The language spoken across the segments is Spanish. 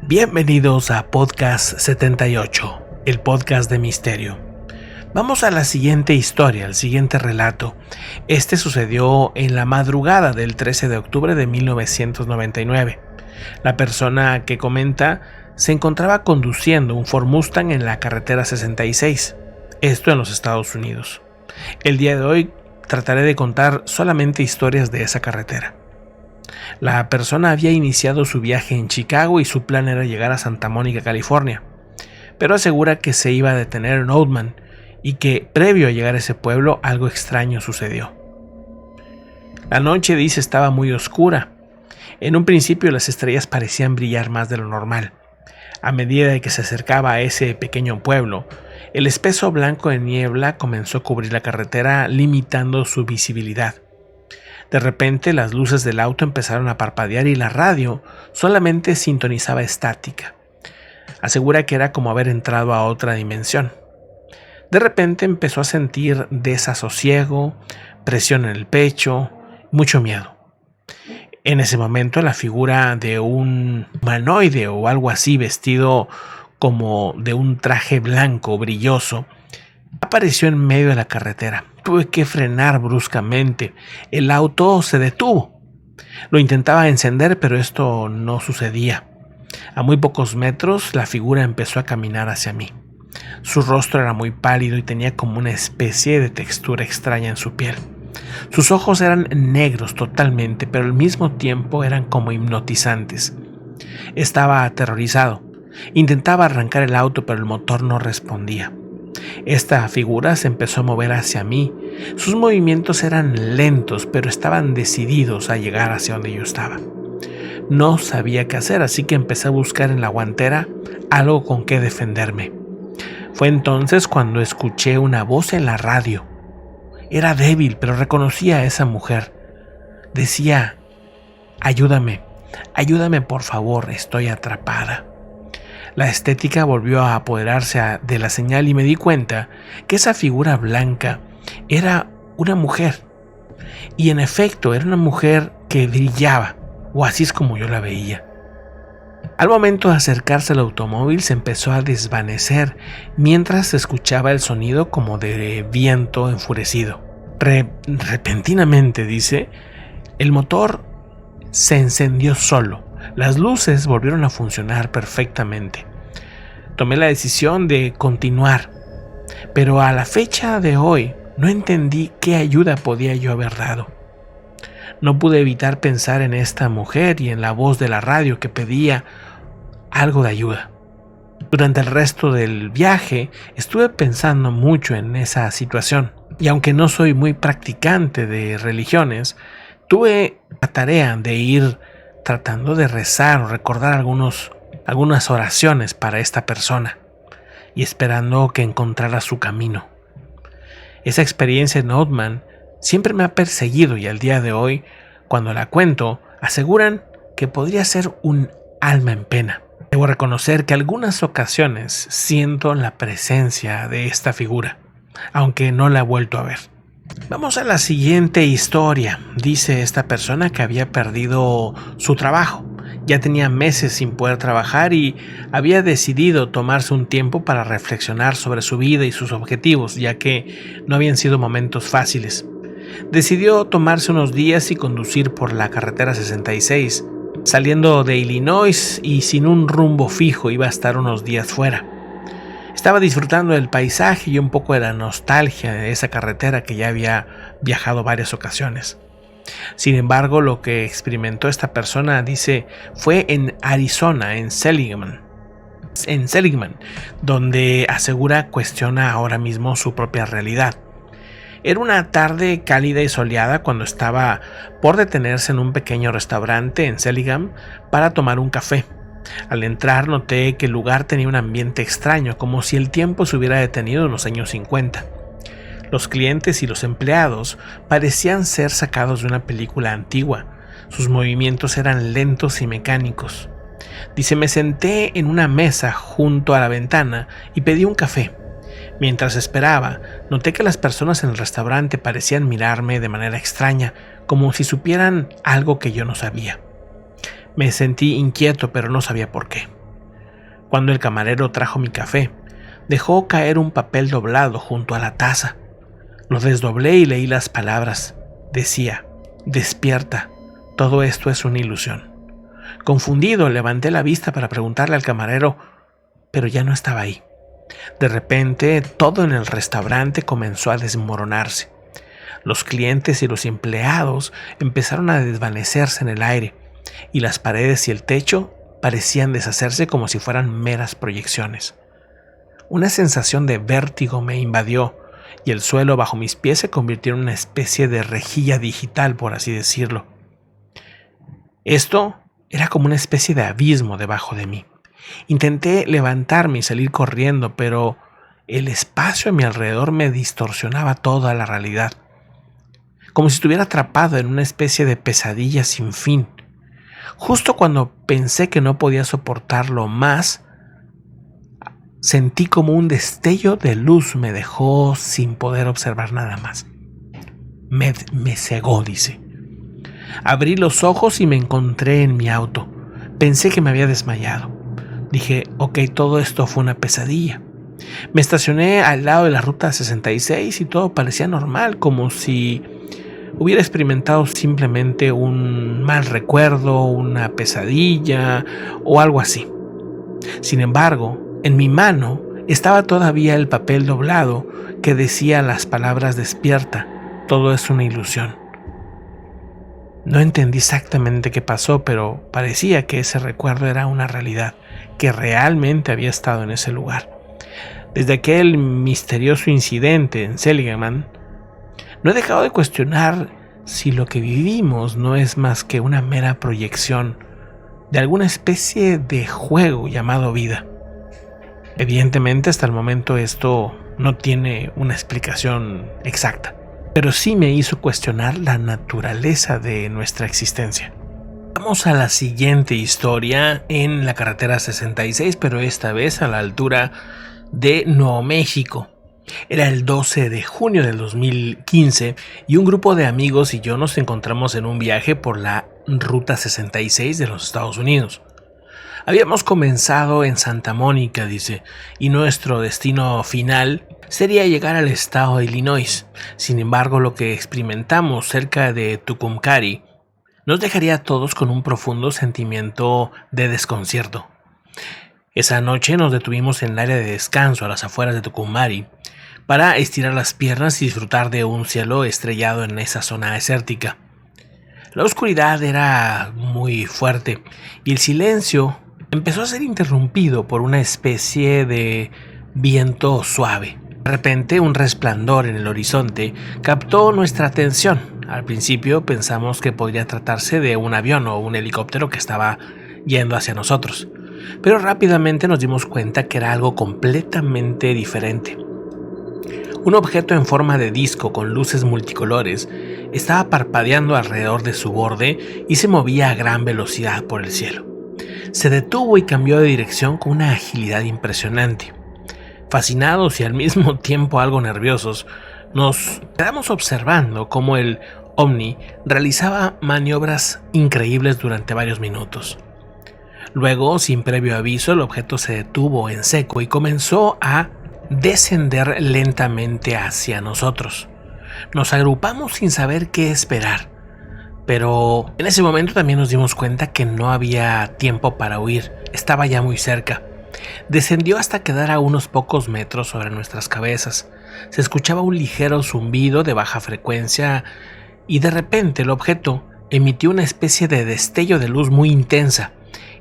Bienvenidos a Podcast 78, el podcast de misterio. Vamos a la siguiente historia, el siguiente relato. Este sucedió en la madrugada del 13 de octubre de 1999. La persona que comenta se encontraba conduciendo un Ford Mustang en la carretera 66, esto en los Estados Unidos. El día de hoy trataré de contar solamente historias de esa carretera. La persona había iniciado su viaje en Chicago y su plan era llegar a Santa Mónica, California, pero asegura que se iba a detener en Oldman y que previo a llegar a ese pueblo algo extraño sucedió. La noche, dice, estaba muy oscura. En un principio las estrellas parecían brillar más de lo normal. A medida de que se acercaba a ese pequeño pueblo, el espeso blanco de niebla comenzó a cubrir la carretera, limitando su visibilidad. De repente las luces del auto empezaron a parpadear y la radio solamente sintonizaba estática. Asegura que era como haber entrado a otra dimensión. De repente empezó a sentir desasosiego, presión en el pecho, mucho miedo. En ese momento la figura de un humanoide o algo así, vestido como de un traje blanco brilloso, apareció en medio de la carretera. Tuve que frenar bruscamente. El auto se detuvo. Lo intentaba encender, pero esto no sucedía. A muy pocos metros, la figura empezó a caminar hacia mí. Su rostro era muy pálido y tenía como una especie de textura extraña en su piel. Sus ojos eran negros totalmente, pero al mismo tiempo eran como hipnotizantes. Estaba aterrorizado. Intentaba arrancar el auto, pero el motor no respondía. Esta figura se empezó a mover hacia mí. Sus movimientos eran lentos, pero estaban decididos a llegar hacia donde yo estaba. No sabía qué hacer, así que empecé a buscar en la guantera algo con que defenderme. Fue entonces cuando escuché una voz en la radio. Era débil, pero reconocía a esa mujer. Decía: ayúdame, ayúdame por favor, estoy atrapada. La estética volvió a apoderarse de la señal y me di cuenta que esa figura blanca era una mujer. Y en efecto era una mujer que brillaba, o así es como yo la veía. Al momento de acercarse al automóvil se empezó a desvanecer mientras se escuchaba el sonido como de viento enfurecido. Repentinamente, dice, el motor se encendió solo. Las luces volvieron a funcionar perfectamente. Tomé la decisión de continuar, pero a la fecha de hoy no entendí qué ayuda podía yo haber dado. No pude evitar pensar en esta mujer y en la voz de la radio que pedía algo de ayuda. Durante el resto del viaje estuve pensando mucho en esa situación, y aunque no soy muy practicante de religiones, tuve la tarea de ir tratando de rezar o recordar algunas oraciones para esta persona y esperando que encontrara su camino. Esa experiencia en Oldman siempre me ha perseguido y al día de hoy, cuando la cuento, aseguran que podría ser un alma en pena. Debo reconocer que algunas ocasiones siento la presencia de esta figura, aunque no la he vuelto a ver. Vamos a la siguiente historia. Dice esta persona que había perdido su trabajo. Ya tenía meses sin poder trabajar y había decidido tomarse un tiempo para reflexionar sobre su vida y sus objetivos, ya que no habían sido momentos fáciles. Decidió tomarse unos días y conducir por la carretera 66. Saliendo de Illinois y sin un rumbo fijo, iba a estar unos días fuera. Estaba disfrutando del paisaje y un poco de la nostalgia de esa carretera que ya había viajado varias ocasiones. Sin embargo, lo que experimentó esta persona, dice, fue en Arizona, en Seligman, donde asegura cuestiona ahora mismo su propia realidad. Era una tarde cálida y soleada cuando estaba por detenerse en un pequeño restaurante en Seligman para tomar un café. Al entrar noté que el lugar tenía un ambiente extraño, como si el tiempo se hubiera detenido en los años 50. Los clientes y los empleados parecían ser sacados de una película antigua. Sus movimientos eran lentos y mecánicos. Dice, me senté en una mesa junto a la ventana y pedí un café. Mientras esperaba, noté que las personas en el restaurante parecían mirarme de manera extraña, como si supieran algo que yo no sabía. Me sentí inquieto, pero no sabía por qué. Cuando el camarero trajo mi café, dejó caer un papel doblado junto a la taza. Lo desdoblé y leí las palabras. Decía: despierta, todo esto es una ilusión. Confundido, levanté la vista para preguntarle al camarero, pero ya no estaba ahí. De repente, todo en el restaurante comenzó a desmoronarse. Los clientes y los empleados empezaron a desvanecerse en el aire, y las paredes y el techo parecían deshacerse como si fueran meras proyecciones. Una sensación de vértigo me invadió, y el suelo bajo mis pies se convirtió en una especie de rejilla digital, por así decirlo. Esto era como una especie de abismo debajo de mí. Intenté levantarme y salir corriendo, pero el espacio a mi alrededor me distorsionaba toda la realidad, como si estuviera atrapado en una especie de pesadilla sin fin. Justo cuando pensé que no podía soportarlo más, sentí como un destello de luz me dejó sin poder observar nada más. Me cegó, dice. Abrí los ojos y me encontré en mi auto. Pensé que me había desmayado. Dije, ok, todo esto fue una pesadilla. Me estacioné al lado de la ruta 66 y todo parecía normal, como si hubiera experimentado simplemente un mal recuerdo, una pesadilla o algo así. Sin embargo, en mi mano estaba todavía el papel doblado que decía las palabras despierta, todo es una ilusión. No entendí exactamente qué pasó, pero parecía que ese recuerdo era una realidad, que realmente había estado en ese lugar. Desde aquel misterioso incidente en Seligman, no he dejado de cuestionar si lo que vivimos no es más que una mera proyección de alguna especie de juego llamado vida. Evidentemente, hasta el momento esto no tiene una explicación exacta, pero sí me hizo cuestionar la naturaleza de nuestra existencia. Vamos a la siguiente historia en la carretera 66, pero esta vez a la altura de Nuevo México. Era el 12 de junio del 2015 y un grupo de amigos y yo nos encontramos en un viaje por la Ruta 66 de los Estados Unidos. Habíamos comenzado en Santa Mónica, dice, y nuestro destino final sería llegar al estado de Illinois. Sin embargo, lo que experimentamos cerca de Tucumcari nos dejaría a todos con un profundo sentimiento de desconcierto. Esa noche nos detuvimos en el área de descanso a las afueras de Tucumcari para estirar las piernas y disfrutar de un cielo estrellado en esa zona desértica. La oscuridad era muy fuerte y el silencio empezó a ser interrumpido por una especie de viento suave. De repente, un resplandor en el horizonte captó nuestra atención. Al principio pensamos que podría tratarse de un avión o un helicóptero que estaba yendo hacia nosotros, pero rápidamente nos dimos cuenta que era algo completamente diferente. Un objeto en forma de disco con luces multicolores estaba parpadeando alrededor de su borde y se movía a gran velocidad por el cielo. Se detuvo y cambió de dirección con una agilidad impresionante. Fascinados y al mismo tiempo algo nerviosos, nos quedamos observando cómo el ovni realizaba maniobras increíbles durante varios minutos. Luego, sin previo aviso, el objeto se detuvo en seco y comenzó a descender lentamente hacia nosotros. Nos agrupamos sin saber qué esperar, pero en ese momento también nos dimos cuenta que no había tiempo para huir, estaba ya muy cerca. Descendió hasta quedar a unos pocos metros sobre nuestras cabezas. Se escuchaba un ligero zumbido de baja frecuencia y de repente el objeto emitió una especie de destello de luz muy intensa.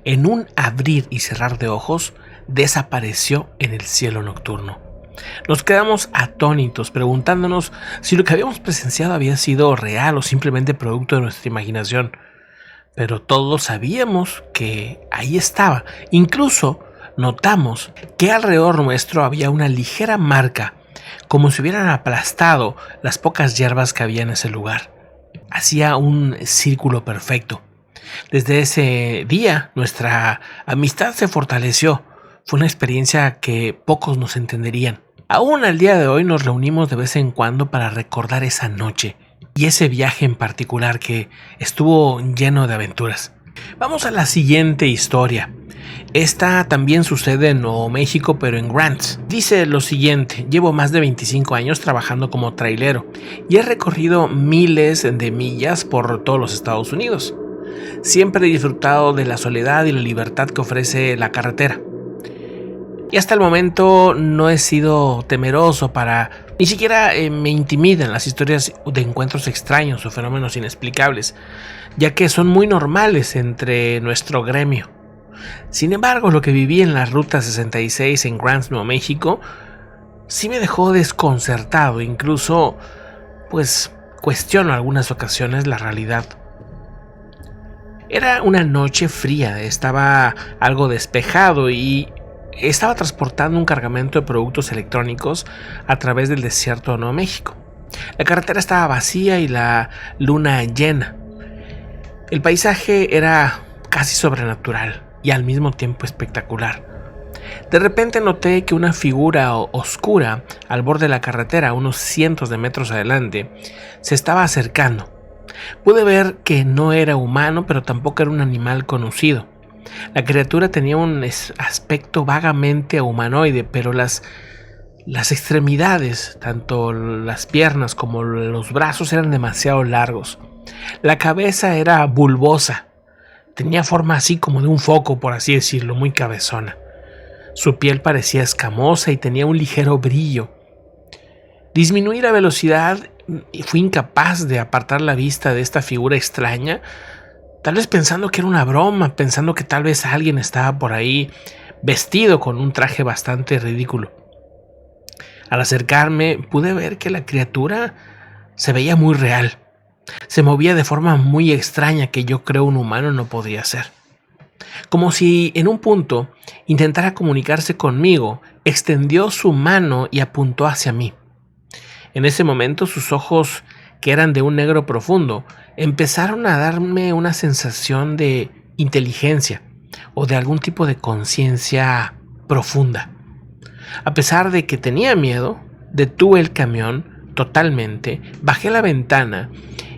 En un abrir y cerrar de ojos, desapareció en el cielo nocturno. Nos quedamos atónitos preguntándonos si lo que habíamos presenciado había sido real o simplemente producto de nuestra imaginación. Pero todos sabíamos que ahí estaba. Incluso notamos que alrededor nuestro había una ligera marca, como si hubieran aplastado las pocas hierbas que había en ese lugar. Hacía un círculo perfecto. Desde ese día, nuestra amistad se fortaleció. Fue una experiencia que pocos nos entenderían. Aún al día de hoy nos reunimos de vez en cuando para recordar esa noche y ese viaje en particular que estuvo lleno de aventuras. Vamos a la siguiente historia. Esta también sucede en Nuevo México, pero en Grants. Dice lo siguiente: llevo más de 25 años trabajando como trailero y he recorrido miles de millas por todos los Estados Unidos. Siempre he disfrutado de la soledad y la libertad que ofrece la carretera. Y hasta el momento no he sido temeroso ni siquiera me intimidan las historias de encuentros extraños o fenómenos inexplicables, ya que son muy normales entre nuestro gremio. Sin embargo, lo que viví en la Ruta 66 en Grants, Nuevo México, sí me dejó desconcertado, incluso, cuestiono en algunas ocasiones la realidad. Era una noche fría, estaba algo despejado y estaba transportando un cargamento de productos electrónicos a través del desierto de Nuevo México. La carretera estaba vacía y la luna llena. El paisaje era casi sobrenatural y al mismo tiempo espectacular. De repente noté que una figura oscura al borde de la carretera, unos cientos de metros adelante, se estaba acercando. Pude ver que no era humano, pero tampoco era un animal conocido. La criatura tenía un aspecto vagamente humanoide, pero las extremidades, tanto las piernas como los brazos, eran demasiado largos. La cabeza era bulbosa. Tenía forma así como de un foco, por así decirlo, muy cabezona. Su piel parecía escamosa y tenía un ligero brillo. Disminuí la velocidad y fui incapaz de apartar la vista de esta figura extraña, tal vez pensando que era una broma, pensando que tal vez alguien estaba por ahí vestido con un traje bastante ridículo. Al acercarme pude ver que la criatura se veía muy real. Se movía de forma muy extraña que yo creo un humano no podría hacer. Como si en un punto intentara comunicarse conmigo, extendió su mano y apuntó hacia mí. En ese momento sus ojos, que eran de un negro profundo, empezaron a darme una sensación de inteligencia o de algún tipo de conciencia profunda. A pesar de que tenía miedo, detuve el camión totalmente, bajé la ventana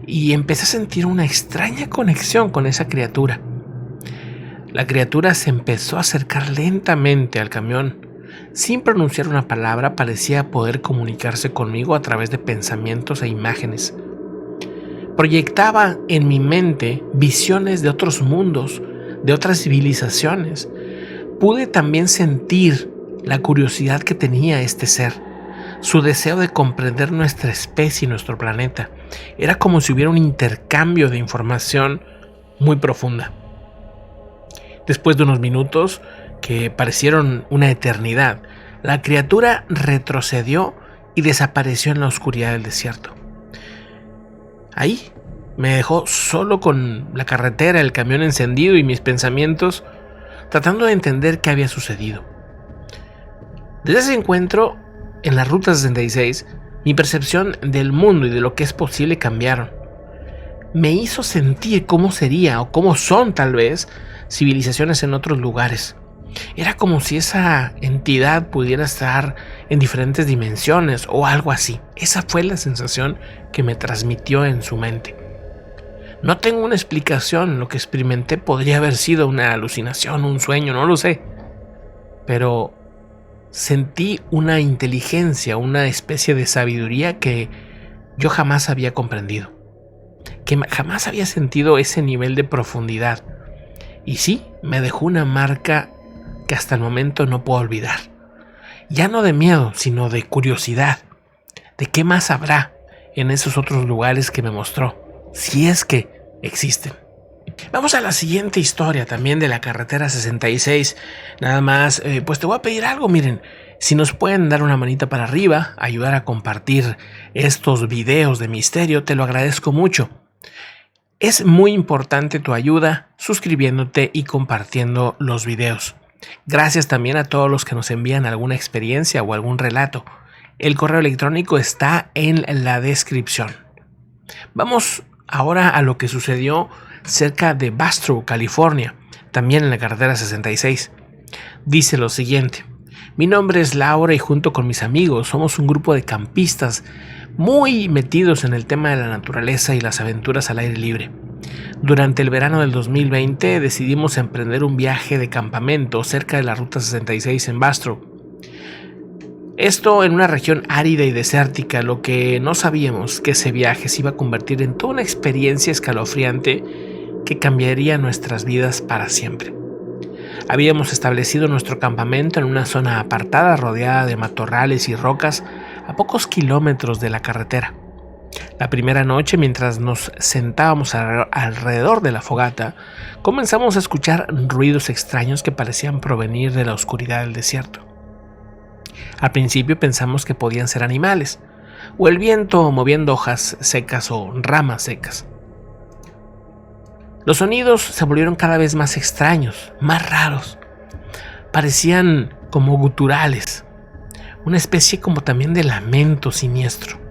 y empecé a sentir una extraña conexión con esa criatura. La criatura se empezó a acercar lentamente al camión. Sin pronunciar una palabra, parecía poder comunicarse conmigo a través de pensamientos e imágenes. Proyectaba en mi mente visiones de otros mundos, de otras civilizaciones. Pude también sentir la curiosidad que tenía este ser, su deseo de comprender nuestra especie y nuestro planeta. Era como si hubiera un intercambio de información muy profunda. Después de unos minutos, que parecieron una eternidad, la criatura retrocedió y desapareció en la oscuridad del desierto. Ahí me dejó solo con la carretera, el camión encendido y mis pensamientos, tratando de entender qué había sucedido. Desde ese encuentro, en la Ruta 66, mi percepción del mundo y de lo que es posible cambiaron. Me hizo sentir cómo sería o cómo son tal vez civilizaciones en otros lugares. Era como si esa entidad pudiera estar en diferentes dimensiones o algo así. Esa fue la sensación que me transmitió en su mente. No tengo una explicación, lo que experimenté podría haber sido una alucinación, un sueño, no lo sé. Pero sentí una inteligencia, una especie de sabiduría que yo jamás había comprendido. Que jamás había sentido ese nivel de profundidad. Y sí, me dejó una marca que hasta el momento no puedo olvidar. Ya no de miedo, sino de curiosidad. ¿De qué más habrá en esos otros lugares que me mostró? Si es que existen. Vamos a la siguiente historia también de la carretera 66. Nada más, pues te voy a pedir algo, miren. Si nos pueden dar una manita para arriba, ayudar a compartir estos videos de misterio, te lo agradezco mucho. Es muy importante tu ayuda suscribiéndote y compartiendo los videos. Gracias también a todos los que nos envían alguna experiencia o algún relato. El correo electrónico está en la descripción. Vamos ahora a lo que sucedió cerca de Bastrop, California, también en la carretera 66. Dice lo siguiente: mi nombre es Laura y junto con mis amigos somos un grupo de campistas muy metidos en el tema de la naturaleza y las aventuras al aire libre. Durante el verano del 2020 decidimos emprender un viaje de campamento cerca de la Ruta 66 en Bastrop. Esto en una región árida y desértica, lo que no sabíamos que ese viaje se iba a convertir en toda una experiencia escalofriante que cambiaría nuestras vidas para siempre. Habíamos establecido nuestro campamento en una zona apartada rodeada de matorrales y rocas a pocos kilómetros de la carretera. La primera noche, mientras nos sentábamos alrededor de la fogata, comenzamos a escuchar ruidos extraños que parecían provenir de la oscuridad del desierto. Al principio pensamos que podían ser animales, o el viento moviendo hojas secas o ramas secas. Los sonidos se volvieron cada vez más extraños, más raros. Parecían como guturales, una especie como también de lamento siniestro.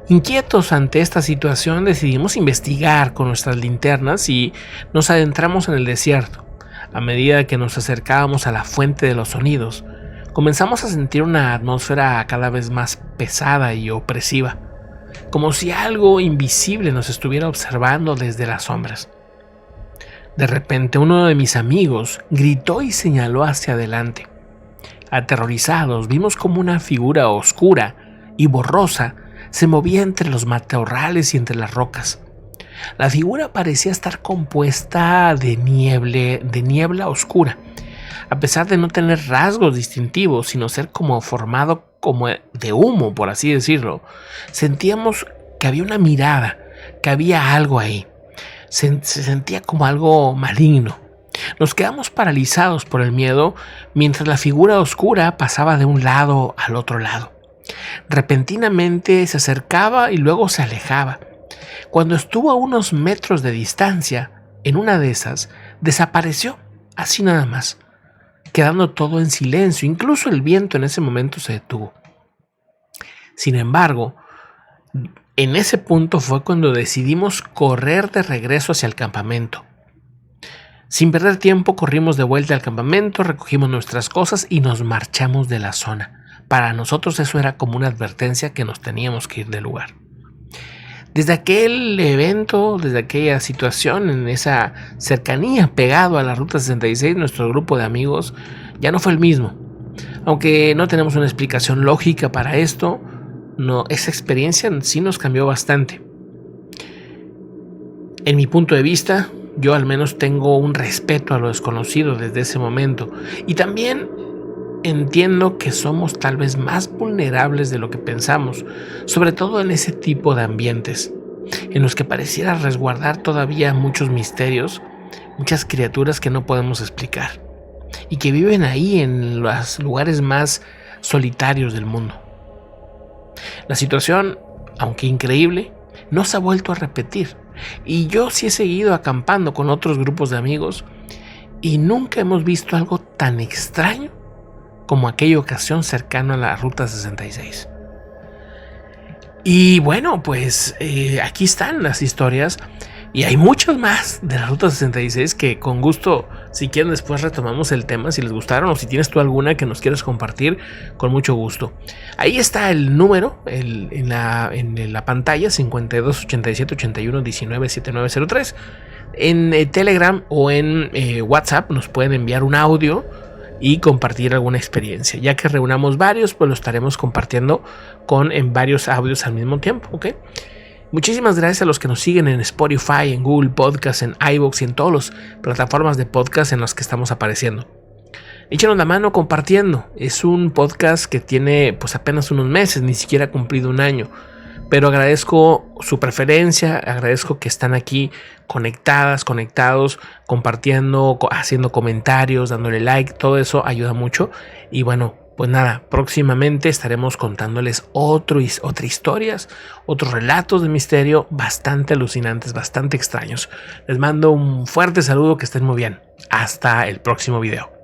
Inquietos ante esta situación, decidimos investigar con nuestras linternas y nos adentramos en el desierto. A medida que nos acercábamos a la fuente de los sonidos, comenzamos a sentir una atmósfera cada vez más pesada y opresiva, como si algo invisible nos estuviera observando desde las sombras. De repente, uno de mis amigos gritó y señaló hacia adelante. Aterrorizados, vimos como una figura oscura y borrosa se movía entre los matorrales y entre las rocas. La figura parecía estar compuesta de niebla oscura, a pesar de no tener rasgos distintivos, sino ser como formado como de humo, por así decirlo. Sentíamos que había una mirada, que había algo ahí. Se sentía como algo maligno. Nos quedamos paralizados por el miedo mientras la figura oscura pasaba de un lado al otro lado. Repentinamente se acercaba y luego se alejaba. Cuando estuvo a unos metros de distancia, en una de esas, desapareció, así nada más, quedando todo en silencio. Incluso el viento en ese momento se detuvo. Sin embargo, en ese punto fue cuando decidimos correr de regreso hacia el campamento. Sin perder tiempo, corrimos de vuelta al campamento, recogimos nuestras cosas y nos marchamos de la zona. Para nosotros eso era como una advertencia que nos teníamos que ir del lugar. Desde aquel evento, desde aquella situación, en esa cercanía pegado a la Ruta 66, nuestro grupo de amigos ya no fue el mismo. Aunque no tenemos una explicación lógica para esto, esa experiencia sí nos cambió bastante. En mi punto de vista, yo al menos tengo un respeto a lo desconocido desde ese momento. Y también entiendo que somos tal vez más vulnerables de lo que pensamos, sobre todo en ese tipo de ambientes, en los que pareciera resguardar todavía muchos misterios, muchas criaturas que no podemos explicar, y que viven ahí en los lugares más solitarios del mundo. La situación, aunque increíble, no se ha vuelto a repetir, y yo sí he seguido acampando con otros grupos de amigos, y nunca hemos visto algo tan extraño como aquella ocasión cercano a la Ruta 66. Y bueno, pues aquí están las historias. Y hay muchas más de la Ruta 66 que con gusto, si quieren, después retomamos el tema, si les gustaron o si tienes tú alguna que nos quieras compartir, con mucho gusto. Ahí está el número en la pantalla, 52 87 81 19 7903. En Telegram o en WhatsApp nos pueden enviar un audio y compartir alguna experiencia. Ya que reunamos varios, pues lo estaremos compartiendo en varios audios al mismo tiempo, ¿ok? Muchísimas gracias a los que nos siguen en Spotify, en Google Podcast, en iVoox y en todas las plataformas de podcast en las que estamos apareciendo. Échenos la mano compartiendo. Es un podcast que tiene pues apenas unos meses, ni siquiera ha cumplido un año. Pero agradezco su preferencia, agradezco que están aquí conectados, compartiendo, haciendo comentarios, dándole like, todo eso ayuda mucho. Y bueno, pues nada, próximamente estaremos contándoles otras historias, otros relatos de misterio bastante alucinantes, bastante extraños. Les mando un fuerte saludo, que estén muy bien. Hasta el próximo video.